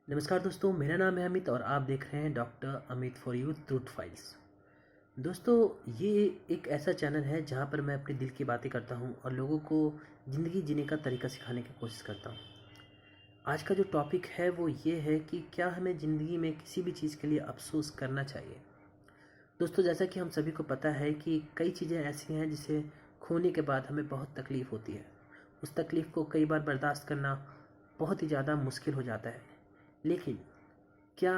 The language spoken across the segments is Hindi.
नमस्कार दोस्तों, मेरा नाम है अमित और आप देख रहे हैं doctor Amit for you truth files. दोस्तों, ये एक ऐसा चैनल है जहां पर मैं अपने दिल की बातें करता हूं और लोगों को ज़िंदगी जीने का तरीका सिखाने की कोशिश करता हूं। आज का जो टॉपिक है वो ये है कि क्या हमें ज़िंदगी में किसी भी चीज़ के लिए अफसोस करना चाहिए। दोस्तों, जैसा कि हम सभी को पता है कि कई चीज़ें ऐसी हैं जिसे खोने के बाद हमें बहुत तकलीफ़ होती है। उस तकलीफ़ को कई बार बर्दाश्त करना बहुत ही ज़्यादा मुश्किल हो जाता है। लेकिन क्या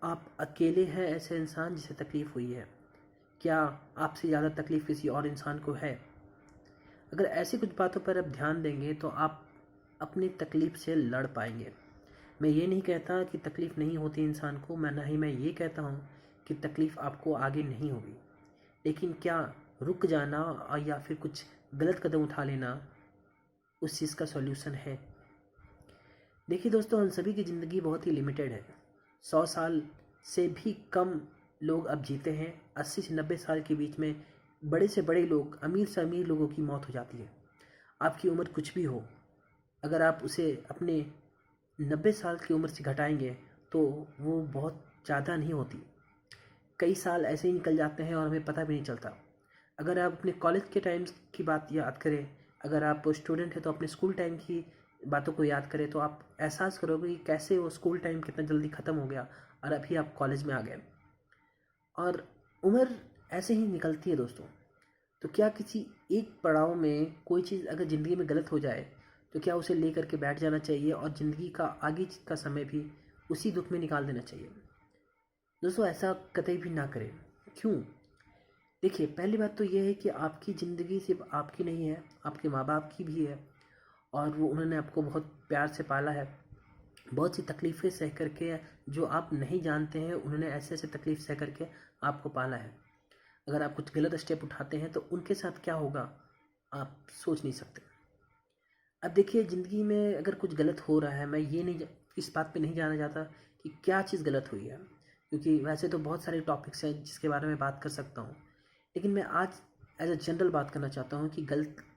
आप अकेले हैं ऐसे इंसान जिसे तकलीफ़ हुई है? क्या आपसे ज़्यादा तकलीफ़ किसी और इंसान को है? अगर ऐसी कुछ बातों पर आप ध्यान देंगे तो आप अपनी तकलीफ़ से लड़ पाएंगे। मैं ये नहीं कहता कि तकलीफ़ नहीं होती इंसान को, ना ही मैं ये कहता हूँ कि तकलीफ़ आपको आगे नहीं होगी। लेकिन क्या रुक जाना या फिर कुछ गलत कदम उठा लेना उस चीज़ का सॉल्यूशन है? देखिए दोस्तों, हम सभी की ज़िंदगी बहुत ही लिमिटेड है। 100 साल से भी कम लोग अब जीते हैं। 80 से 90 साल के बीच में बड़े से बड़े लोग, अमीर से अमीर लोगों की मौत हो जाती है। आपकी उम्र कुछ भी हो, अगर आप उसे अपने 90 साल की उम्र से घटाएंगे तो वो बहुत ज़्यादा नहीं होती। कई साल ऐसे ही निकल जाते हैं और हमें पता भी नहीं चलता। अगर आप अपने कॉलेज के टाइम्स की बात याद करें, अगर आप स्टूडेंट हैं तो अपने स्कूल टाइम की बातों को याद करें तो आप एहसास करोगे कि कैसे वो स्कूल टाइम कितना जल्दी ख़त्म हो गया और अभी आप कॉलेज में आ गए। और उम्र ऐसे ही निकलती है दोस्तों। तो क्या किसी एक पड़ाव में कोई चीज़ अगर ज़िंदगी में गलत हो जाए तो क्या उसे ले करके बैठ जाना चाहिए और ज़िंदगी का आगे का समय भी उसी दुख में निकाल देना चाहिए? दोस्तों, ऐसा कतई भी ना करें। क्यों? देखिए, पहली बात तो ये है कि आपकी ज़िंदगी सिर्फ आपकी नहीं है, आपके माँ बाप की भी है। और वो उन्होंने आपको बहुत प्यार से पाला है। बहुत सी तकलीफ़ें सह करके, जो आप नहीं जानते हैं, उन्होंने ऐसे ऐसे तकलीफ़ सह करके आपको पाला है। अगर आप कुछ गलत स्टेप उठाते हैं तो उनके साथ क्या होगा आप सोच नहीं सकते। अब देखिए, ज़िंदगी में अगर कुछ गलत हो रहा है, मैं ये नहीं, इस बात पे नहीं जाना चाहता कि क्या चीज़ गलत हुई है, क्योंकि वैसे तो बहुत सारे टॉपिक्स हैं जिसके बारे में बात कर सकता हूँ। लेकिन मैं आज एज अ जनरल बात करना चाहता हूँ कि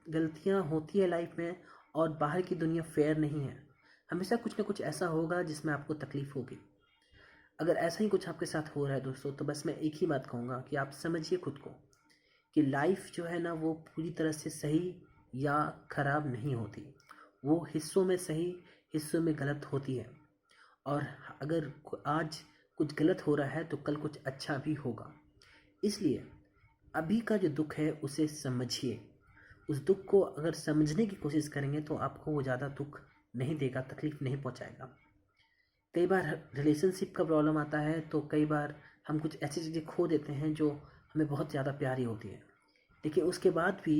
गलतियाँ होती है लाइफ में और बाहर की दुनिया फेयर नहीं है। हमेशा कुछ ना कुछ ऐसा होगा जिसमें आपको तकलीफ़ होगी। अगर ऐसा ही कुछ आपके साथ हो रहा है दोस्तों, तो बस मैं एक ही बात कहूँगा कि आप समझिए खुद को कि लाइफ जो है ना, वो पूरी तरह से सही या ख़राब नहीं होती। वो हिस्सों में सही, हिस्सों में गलत होती है। और अगर आज कुछ गलत हो रहा है तो कल कुछ अच्छा भी होगा। इसलिए अभी का जो दुख है उसे समझिए। उस दुख को अगर समझने की कोशिश करेंगे तो आपको वो ज़्यादा दुख नहीं देगा, तकलीफ़ नहीं पहुंचाएगा। कई बार रिलेशनशिप का प्रॉब्लम आता है तो कई बार हम कुछ ऐसी चीज़ें खो देते हैं जो हमें बहुत ज़्यादा प्यारी होती है। लेकिन उसके बाद भी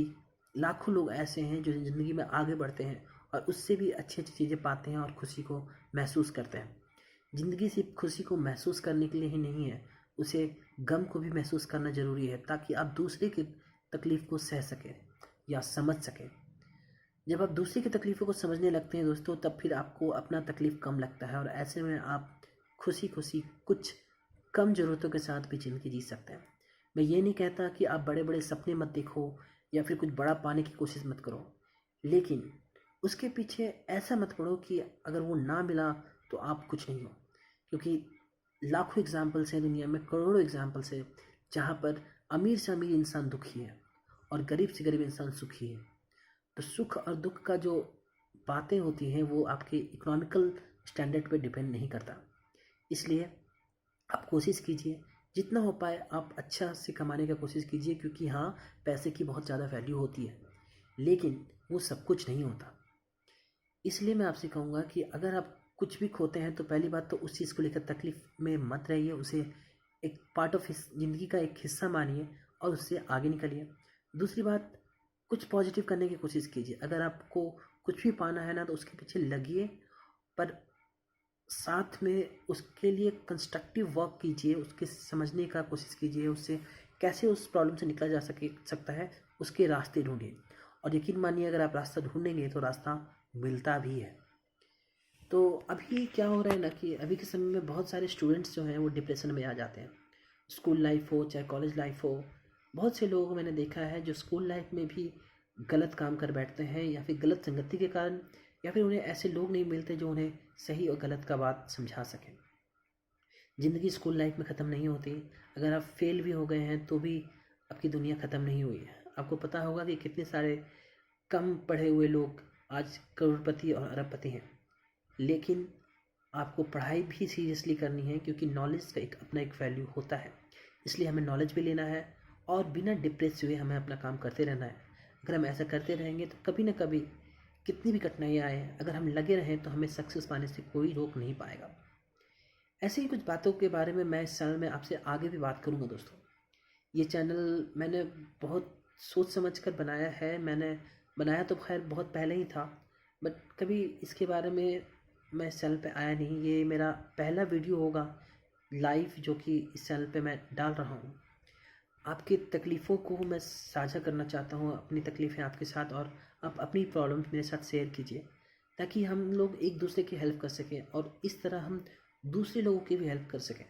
लाखों लोग ऐसे हैं जो ज़िंदगी में आगे बढ़ते हैं और उससे भी अच्छी अच्छी चीज़ें पाते हैं और खुशी को महसूस करते हैं। ज़िंदगी सिर्फ खुशी को महसूस करने के लिए ही नहीं है, उसे गम को भी महसूस करना ज़रूरी है, ताकि आप दूसरे की तकलीफ़ को सह सकें या समझ सकें। जब आप दूसरे की तकलीफ़ों को समझने लगते हैं दोस्तों, तब फिर आपको अपना तकलीफ़ कम लगता है और ऐसे में आप खुशी खुशी कुछ कम ज़रूरतों के साथ भी ज़िंदगी जी सकते हैं। मैं ये नहीं कहता कि आप बड़े बड़े सपने मत देखो या फिर कुछ बड़ा पाने की कोशिश मत करो, लेकिन उसके पीछे ऐसा मत पड़ो कि अगर वो ना मिला तो आप कुछ नहीं हो। क्योंकि लाखों एग्जाम्पल्स हैं दुनिया में, करोड़ों एग्जाम्पल्स हैं जहाँ पर अमीर से अमीर इंसान दुखी है और गरीब से गरीब इंसान सुखी है। तो सुख और दुख का जो बातें होती हैं वो आपके इकोनॉमिकल स्टैंडर्ड पे डिपेंड नहीं करता। इसलिए आप कोशिश कीजिए, जितना हो पाए आप अच्छा से कमाने का कोशिश कीजिए, क्योंकि हाँ, पैसे की बहुत ज़्यादा वैल्यू होती है, लेकिन वो सब कुछ नहीं होता। इसलिए मैं आपसे कहूँगा कि अगर आप कुछ भी खोते हैं तो पहली बात तो उस चीज़ को लेकर तकलीफ़ में मत रहिए, उसे एक पार्ट ऑफ ज़िंदगी का एक हिस्सा मानिए और उससे आगे निकलिए। दूसरी बात, कुछ पॉजिटिव करने की कोशिश कीजिए। अगर आपको कुछ भी पाना है ना तो उसके पीछे लगिए, पर साथ में उसके लिए कंस्ट्रक्टिव वर्क कीजिए, उसके समझने का कोशिश कीजिए, उससे कैसे उस प्रॉब्लम से निकला जा सकता है, उसके रास्ते ढूंढिए। और यकीन मानिए, अगर आप रास्ता ढूंढेंगे तो रास्ता मिलता भी है। तो अभी क्या हो रहा है ना कि अभी के समय में बहुत सारे स्टूडेंट्स जो हैं वो डिप्रेशन में आ जाते हैं। स्कूल लाइफ हो चाहे कॉलेज लाइफ हो, बहुत से लोग मैंने देखा है जो स्कूल लाइफ में भी गलत काम कर बैठते हैं या फिर गलत संगति के कारण या फिर उन्हें ऐसे लोग नहीं मिलते जो उन्हें सही और गलत का बात समझा सकें। ज़िंदगी स्कूल लाइफ में ख़त्म नहीं होती। अगर आप फेल भी हो गए हैं तो भी आपकी दुनिया ख़त्म नहीं हुई है। आपको पता होगा कि कितने सारे कम पढ़े हुए लोग आज करोड़पति और अरबपति हैं, लेकिन आपको पढ़ाई भी सीरियसली करनी है, क्योंकि नॉलेज का एक अपना एक वैल्यू होता है। इसलिए हमें नॉलेज भी लेना है और बिना डिप्रेस हुए हमें अपना काम करते रहना है। अगर हम ऐसा करते रहेंगे तो कभी ना कभी, कितनी भी कठिनाइयाँ आए, अगर हम लगे रहें तो हमें सक्सेस पाने से कोई रोक नहीं पाएगा। ऐसे ही कुछ बातों के बारे में मैं इस चैनल में आपसे आगे भी बात करूँगा दोस्तों। ये चैनल मैंने बहुत सोच समझ कर बनाया है। मैंने बनाया तो खैर बहुत पहले ही था, बट कभी इसके बारे में मैं इस चैनल पे आया नहीं। ये मेरा पहला वीडियो होगा लाइव जो कि इस चैनल पे मैं डाल रहा हूँ। आपकी तकलीफ़ों को मैं साझा करना चाहता हूँ, अपनी तकलीफ़ें आपके साथ, और आप अपनी प्रॉब्लम्स मेरे साथ शेयर कीजिए, ताकि हम लोग एक दूसरे की हेल्प कर सकें और इस तरह हम दूसरे लोगों की भी हेल्प कर सकें।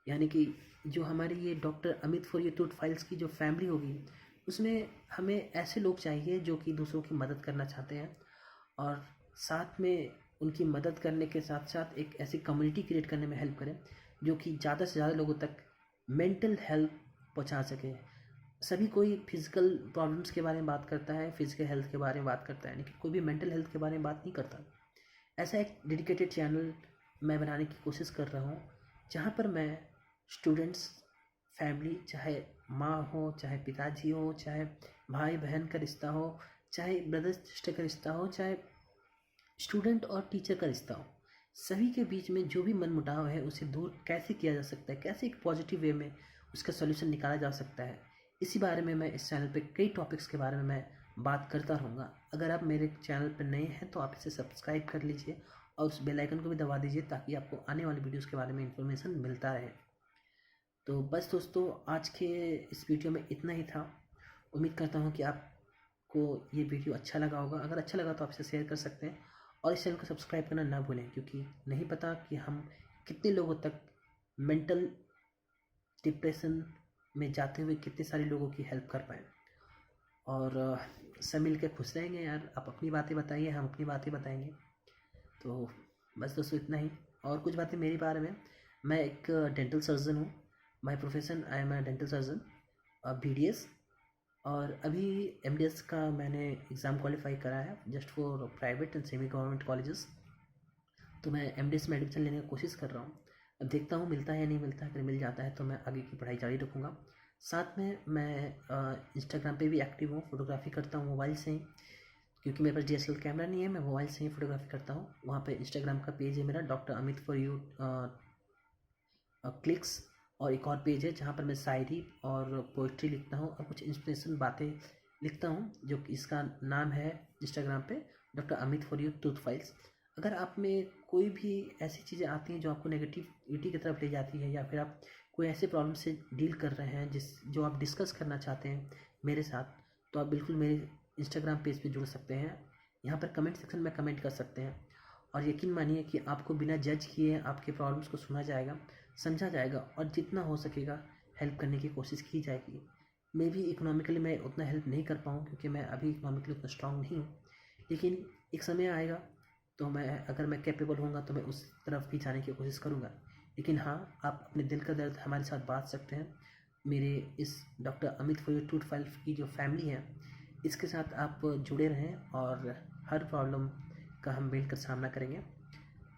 यानी कि जो हमारी ये doctor Amit for you truth files की जो फैमिली होगी, उसमें हमें ऐसे लोग चाहिए जो कि दूसरों की मदद करना चाहते हैं, और साथ में उनकी मदद करने के साथ साथ एक ऐसी कम्युनिटी क्रिएट करने में हेल्प करें जो कि ज़्यादा से ज़्यादा लोगों तक मेंटल हेल्प पहुंचा सके। सभी कोई फिज़िकल प्रॉब्लम्स के बारे में बात करता है, फिज़िकल हेल्थ के बारे में बात करता है, लेकिन कोई भी मेंटल हेल्थ के बारे में बात नहीं करता। ऐसा एक डेडिकेटेड चैनल मैं बनाने की कोशिश कर रहा हूँ, जहाँ पर मैं स्टूडेंट्स, फैमिली, चाहे माँ हो, चाहे पिताजी हो, चाहे भाई बहन का रिश्ता हो, चाहे ब्रदर सिस्टर का रिश्ता हो, चाहे स्टूडेंट और टीचर का रिश्ता हो, सभी के बीच में जो भी मनमुटाव है उसे दूर कैसे किया जा सकता है, कैसे एक पॉजिटिव वे में उसका सलूशन निकाला जा सकता है, इसी बारे में मैं इस चैनल पे कई टॉपिक्स के बारे में मैं बात करता रहूँगा। अगर आप मेरे चैनल पर नए हैं तो आप इसे सब्सक्राइब कर लीजिए और उस बेल आइकन को भी दबा दीजिए, ताकि आपको आने वाली वीडियोज़ के बारे में इंफॉर्मेशन मिलता रहे। तो बस दोस्तों, आज के इस वीडियो में इतना ही था। उम्मीद करता हूँ कि आपको ये वीडियो अच्छा लगा होगा। अगर अच्छा लगा तो आप इसे शेयर कर सकते हैं और इस चैनल को सब्सक्राइब करना ना भूलें, क्योंकि नहीं पता कि हम कितने लोगों तक मेंटल डिप्रेशन में जाते हुए कितने सारे लोगों की हेल्प कर पाएँ। और सब मिल के खुश रहेंगे यार। आप अपनी बातें बताइए, हम अपनी बातें बताएंगे। तो बस दोस्तों इतना ही। और कुछ बातें मेरे बारे में, मैं एक डेंटल सर्जन हूँ। My profession, I am a dental surgeon, BDS। और अभी MDS का मैंने एग्ज़ाम क्वालिफाई करा है, just for private and semi government colleges. तो मैं MDS में एडमिशन लेने की कोशिश कर रहा हूँ। अब देखता हूँ मिलता है या नहीं मिलता है। अगर मिल जाता है तो मैं आगे की पढ़ाई जारी रखूँगा। साथ में मैं इंस्टाग्राम पे भी एक्टिव हूँ, फोटोग्राफी करता हूँ मोबाइल से ही, क्योंकि मेरे पास DSLR कैमरा नहीं है, मैं मोबाइल से ही फोटोग्राफी करता हूँ। वहाँ पे इंस्टाग्राम का पेज है मेरा, doctor Amit for you clicks. और एक और पेज है जहाँ पर मैं शायरी और पोइट्री लिखता हूँ और कुछ इंस्पिरेशन बातें लिखता हूँ, जो कि इसका नाम है इंस्टाग्राम पे doctor Amit for you truth files. अगर आप में कोई भी ऐसी चीज़ें आती हैं जो आपको नेगेटिविटी की तरफ ले जाती है, या फिर आप कोई ऐसे प्रॉब्लम से डील कर रहे हैं जो आप डिस्कस करना चाहते हैं मेरे साथ, तो आप बिल्कुल मेरे इंस्टाग्राम पेज पे जुड़ सकते हैं। यहाँ पर कमेंट सेक्शन में कमेंट कर सकते हैं, और यकीन मानिए कि आपको बिना जज किए आपके प्रॉब्लम्स को सुना जाएगा, समझा जाएगा, और जितना हो सकेगा हेल्प करने की कोशिश की जाएगी। मे भी इकोनॉमिकली मैं उतना हेल्प नहीं कर पाऊँ, क्योंकि मैं अभी इकोनॉमिकली उतना स्ट्रांग नहीं हूँ, लेकिन एक समय आएगा तो अगर मैं कैपेबल होऊंगा तो मैं उस तरफ भी जाने की कोशिश करूँगा। लेकिन हाँ, आप अपने दिल का दर्द हमारे साथ बांट सकते हैं। मेरे इस doctor Amit for you truth files की जो फैमिली है, इसके साथ आप जुड़े रहें और हर प्रॉब्लम का हम मिलकर सामना करेंगे।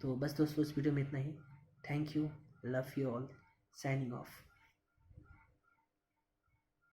तो बस दोस्तों, इस वीडियो में इतना ही। Thank you, love you all, signing of.